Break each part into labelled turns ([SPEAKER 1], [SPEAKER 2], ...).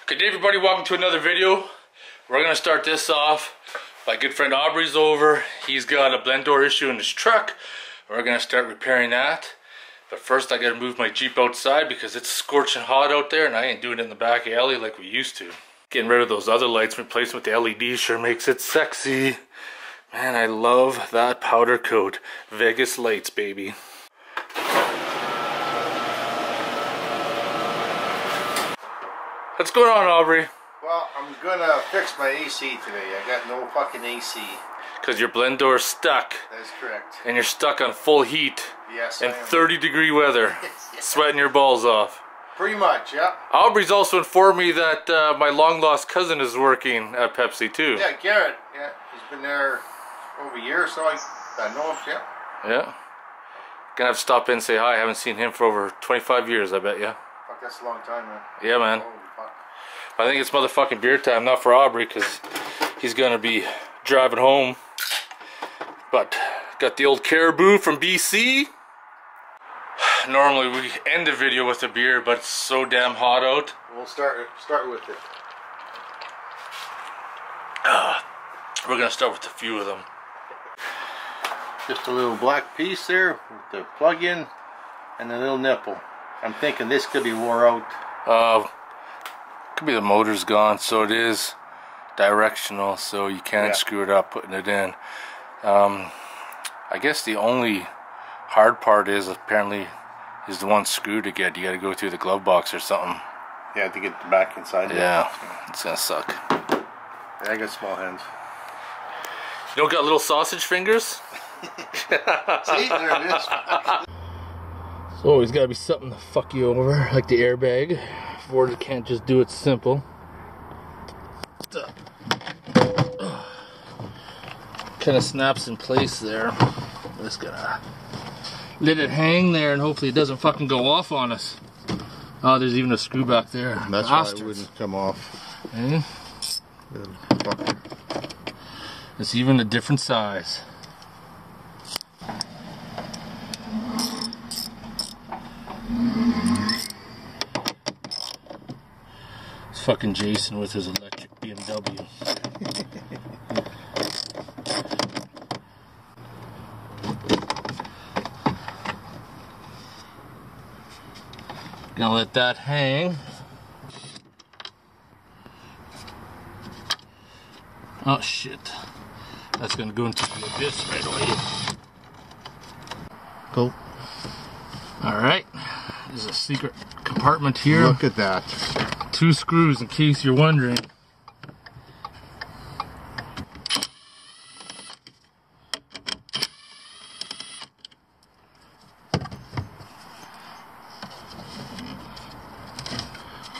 [SPEAKER 1] Good day everybody, welcome to another video. We're going to start this off. My good friend Aubery's over. He's got a blend door issue in his truck. We're going to start repairing that. But first I got to move my Jeep outside because it's scorching hot out there and I ain't doing it in the back alley like we used to. Getting rid of those other lights, replacing with the LED sure makes it sexy. Man, I love that powder coat. Vegas lights, baby. What's going on, Aubery?
[SPEAKER 2] Well, I'm gonna fix my AC today. I got no fucking AC.
[SPEAKER 1] Because your blend door's stuck.
[SPEAKER 2] That's correct.
[SPEAKER 1] And you're stuck on full heat.
[SPEAKER 2] Yes,
[SPEAKER 1] in
[SPEAKER 2] I am.
[SPEAKER 1] 30-degree weather. Sweating your balls off.
[SPEAKER 2] Pretty much, yeah.
[SPEAKER 1] Aubery's also informed me that my long-lost cousin is working at Pepsi, too.
[SPEAKER 2] Yeah, Garrett. Yeah, he's been there over a year, so I know him, yeah.
[SPEAKER 1] Yeah. Gonna have to stop in and say hi. I haven't seen him for over 25 years, I bet, yeah.
[SPEAKER 2] Fuck, that's a long time, man.
[SPEAKER 1] Yeah, man.
[SPEAKER 2] Holy fuck.
[SPEAKER 1] I think it's motherfucking beer time, not for Aubery, because he's gonna be driving home. But got the old Caribou from BC. Normally we end the video with a beer, but it's so damn hot out.
[SPEAKER 2] We'll start with it.
[SPEAKER 1] We're gonna start with a few of them.
[SPEAKER 2] Just a little black piece there with the plug-in and a little nipple. I'm thinking this could be wore out.
[SPEAKER 1] Could be the motor's gone, so it is directional, so you can't screw it up putting it in. I guess the only hard part is apparently is the one screw to get. You got to go through the glove box or something.
[SPEAKER 2] Yeah, to get the back inside.
[SPEAKER 1] Yeah, it's gonna suck.
[SPEAKER 2] Yeah, I got small hands.
[SPEAKER 1] You don't got little sausage fingers?
[SPEAKER 2] See, there it is.
[SPEAKER 1] So always gotta be something to fuck you over, like the airbag. Ford can't just do it simple. Kind of snaps in place there. Just gonna let it hang there and hopefully it doesn't fucking go off on us. Oh, there's even a screw back there.
[SPEAKER 2] That's why it wouldn't come off.
[SPEAKER 1] Eh? It's even a different size. It's fucking Jason with his electric BMW. Gonna let that hang. Oh shit. That's gonna go into the abyss right away.
[SPEAKER 2] Cool.
[SPEAKER 1] Alright. There's a secret compartment here.
[SPEAKER 2] Look at that.
[SPEAKER 1] 2 screws in case you're wondering.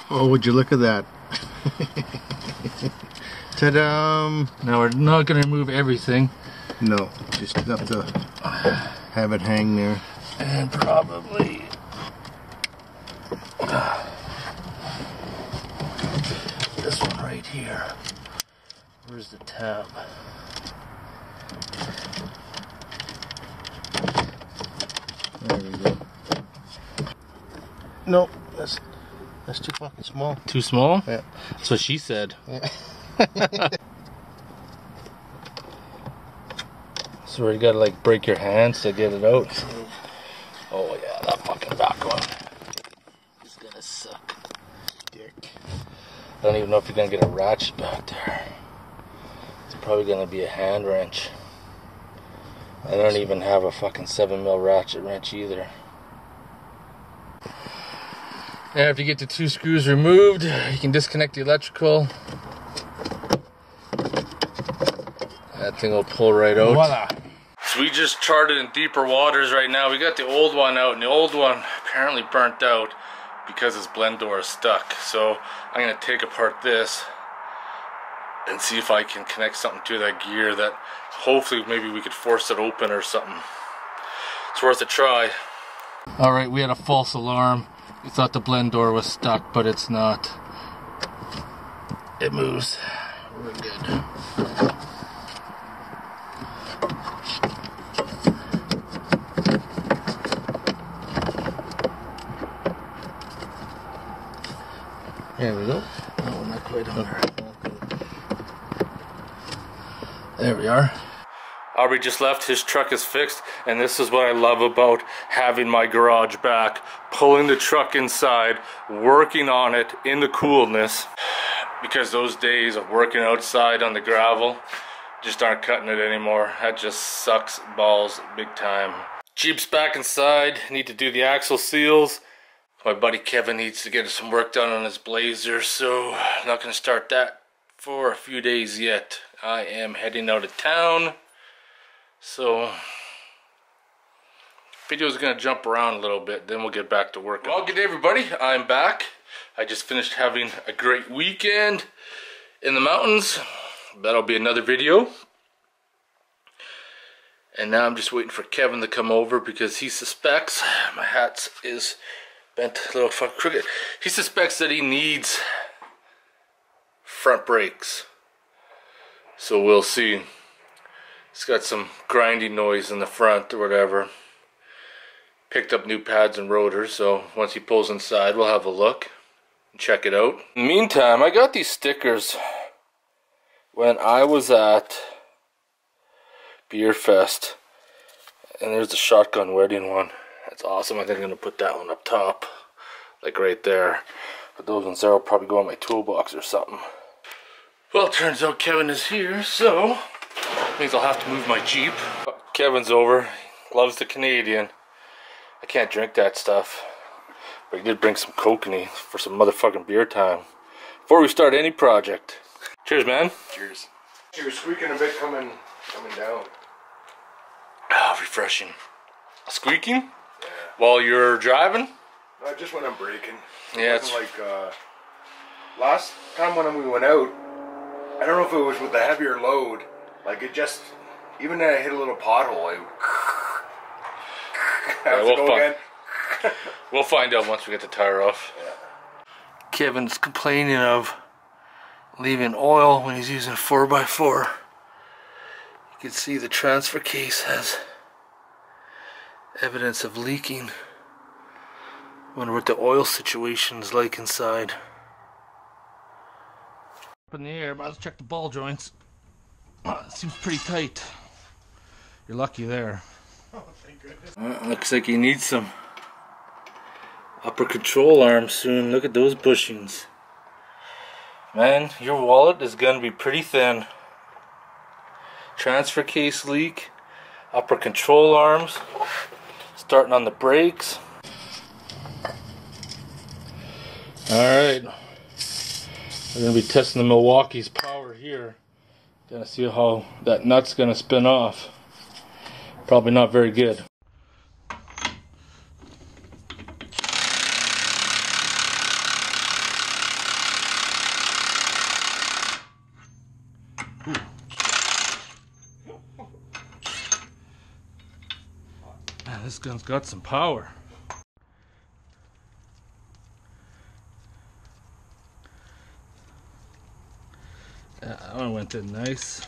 [SPEAKER 2] Oh, would you look at that? Ta-da!
[SPEAKER 1] Now we're not going to remove everything.
[SPEAKER 2] No, just enough to have it hang there.
[SPEAKER 1] And probably this one right here. Where's the tab?
[SPEAKER 2] There we go. No, that's too fucking small.
[SPEAKER 1] Too small?
[SPEAKER 2] Yeah.
[SPEAKER 1] That's what she said.
[SPEAKER 2] Yeah.
[SPEAKER 1] So you gotta like break your hands to get it out. Oh yeah, that fucking back one is gonna suck.
[SPEAKER 2] Dick.
[SPEAKER 1] I don't even know if you're gonna get a ratchet back there. It's probably gonna be a hand wrench. I don't even have a fucking 7mm ratchet wrench either. After you get the 2 screws removed, you can disconnect the electrical. That thing will pull right out.
[SPEAKER 2] Voila.
[SPEAKER 1] So we just charted in deeper waters right now. We got the old one out, and the old one apparently burnt out because its blend door is stuck. So I'm gonna take apart this and see if I can connect something to that gear that hopefully maybe we could force it open or something. It's worth a try. Alright, we had a false alarm. We thought the blend door was stuck, but it's not. It moves. We're good.
[SPEAKER 2] There we go.
[SPEAKER 1] No, not quite on there. There we are. Aubery just left, his truck is fixed, and this is what I love about having my garage back. Pulling the truck inside, working on it in the coolness, because those days of working outside on the gravel just aren't cutting it anymore. That just sucks balls big time. Jeep's back inside, need to do the axle seals. My buddy Kevin needs to get some work done on his Blazer, so I'm not going to start that for a few days yet. I am heading out of town. So, video's gonna jump around a little bit, then we'll get back to work. Well, good day everybody, I'm back. I just finished having a great weekend in the mountains. That'll be another video. And now I'm just waiting for Kevin to come over because he suspects, my hat is bent a little fucking crooked. He suspects that he needs front brakes. So we'll see. It's got some grinding noise in the front or whatever. Picked up new pads and rotors, so once he pulls inside, we'll have a look and check it out. In the meantime, I got these stickers when I was at Beer Fest, and there's the shotgun wedding one. That's awesome. I think I'm gonna put that one up top, like right there. But those ones there will probably go in my toolbox or something. Well, it turns out Kevin is here, so means I'll have to move my Jeep. Kevin's over. Loves the Canadian. I can't drink that stuff. But he did bring some kokanee for some motherfucking beer time. Before we start any project. Cheers, man.
[SPEAKER 3] Cheers. You're squeaking a bit coming down.
[SPEAKER 1] Ah, refreshing. Squeaking? Yeah. While you're driving?
[SPEAKER 3] No, just when I'm braking.
[SPEAKER 1] Yeah,
[SPEAKER 3] it's like last time when we went out, I don't know if it was with the heavier load. Like it just, even when I hit a little pothole,
[SPEAKER 1] we'll find out once we get the tire off. Yeah. Kevin's complaining of leaving oil when he's using a 4x4. You can see the transfer case has evidence of leaking. Wonder what the oil situation is like inside. Up in the air, but let's check the ball joints. Seems pretty tight. You're lucky there.
[SPEAKER 3] Oh, thank goodness.
[SPEAKER 1] Looks like you need some upper control arms soon. Look at those bushings. Man, your wallet is gonna be pretty thin. Transfer case leak, upper control arms, starting on the brakes. Alright. We're gonna be testing the Milwaukee's power here. Gonna see how that nut's gonna spin off. Probably not very good. Man, this gun's got some power. That one went in nice.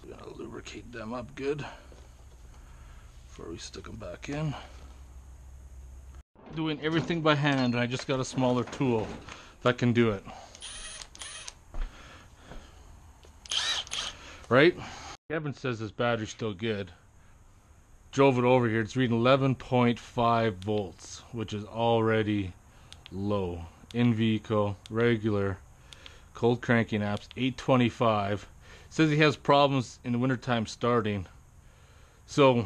[SPEAKER 1] We're gonna lubricate them up good before we stick them back in. Doing everything by hand, and I just got a smaller tool that can do it. Right? Kevin says this battery's still good. Drove it over here, it's reading 11.5 volts, which is already low. In vehicle, regular, cold cranking apps, 825. Says he has problems in the wintertime starting. So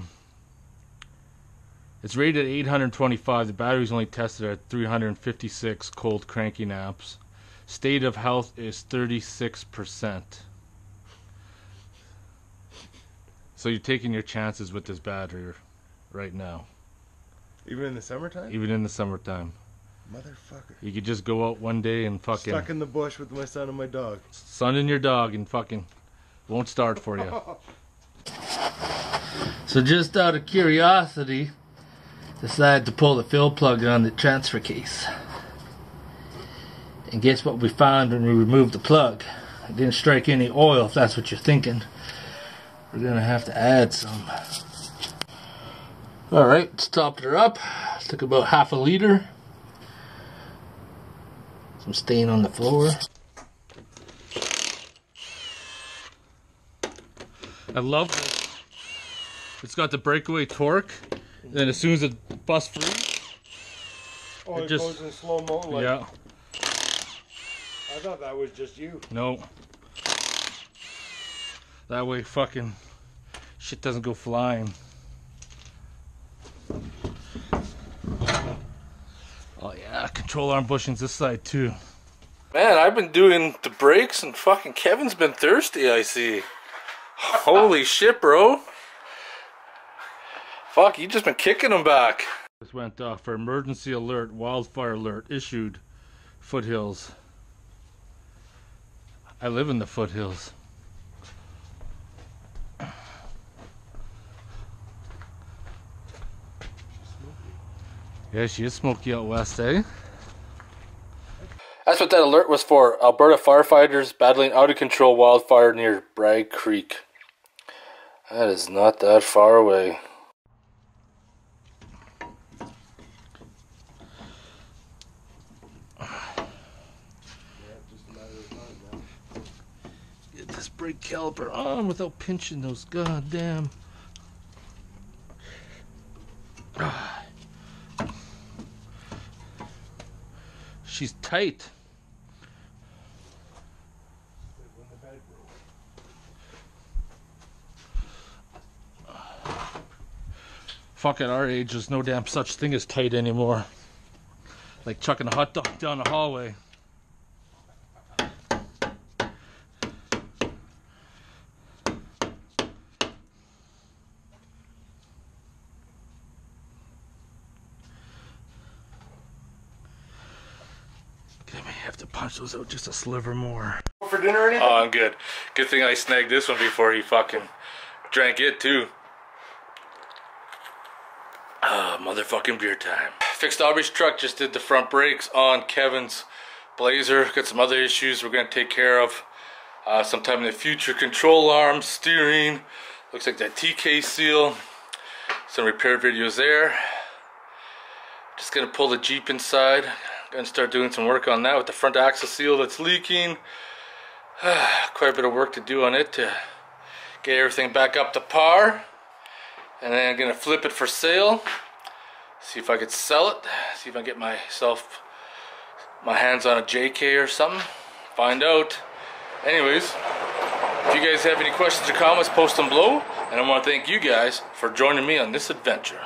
[SPEAKER 1] it's rated at 825. The battery's only tested at 356 cold cranking amps. State of health is 36%. So you're taking your chances with this battery right now.
[SPEAKER 3] Even in the summertime?
[SPEAKER 1] Even in the summertime.
[SPEAKER 3] Motherfucker.
[SPEAKER 1] You could just go out one day and fucking...
[SPEAKER 3] Stuck in the bush with my son and my dog.
[SPEAKER 1] Son and your dog and fucking won't start for you. So just out of curiosity, decided to pull the fill plug on the transfer case. And guess what we found when we removed the plug? It didn't strike any oil, if that's what you're thinking. We're gonna have to add some Alright, topped her up. Took about half a liter. Some stain on the floor. I love this. It's got the breakaway torque. Then as soon as it busts free,
[SPEAKER 3] it just goes in slow mo. Like,
[SPEAKER 1] yeah.
[SPEAKER 3] I thought that was just you.
[SPEAKER 1] No. That way fucking shit doesn't go flying. Oh yeah, control arm bushings this side too. Man, I've been doing the brakes and fucking Kevin's been thirsty, I see. Holy shit, bro. Fuck, you just been kicking them back. This went off for emergency alert, wildfire alert issued. Foothills. I live in the foothills. Yeah, she is smoky out west, eh? That's what that alert was for. Alberta firefighters battling out of control wildfire near Bragg Creek. That is not that far away. Get this brake caliper on without pinching those goddamn. She's tight. Fuck, at our age, there's no damn such thing as tight anymore. Like chucking a hot dog down the hallway. I may have to punch those out just a sliver more.
[SPEAKER 3] For dinner or anything?
[SPEAKER 1] Oh, I'm good. Good thing I snagged this one before he fucking drank it too. Motherfucking beer time. Fixed Aubery's truck, just did the front brakes on Kevin's Blazer. Got some other issues we're gonna take care of sometime in the future. Control arms, steering, looks like that TK seal. Some repair videos there. Just gonna pull the Jeep inside. Gonna start doing some work on that with the front axle seal that's leaking. Quite a bit of work to do on it to get everything back up to par. And then I'm gonna flip it for sale. See if I could sell it. See if I can get my hands on a JK or something. Find out. Anyways, if you guys have any questions or comments, post them below. And I want to thank you guys for joining me on this adventure.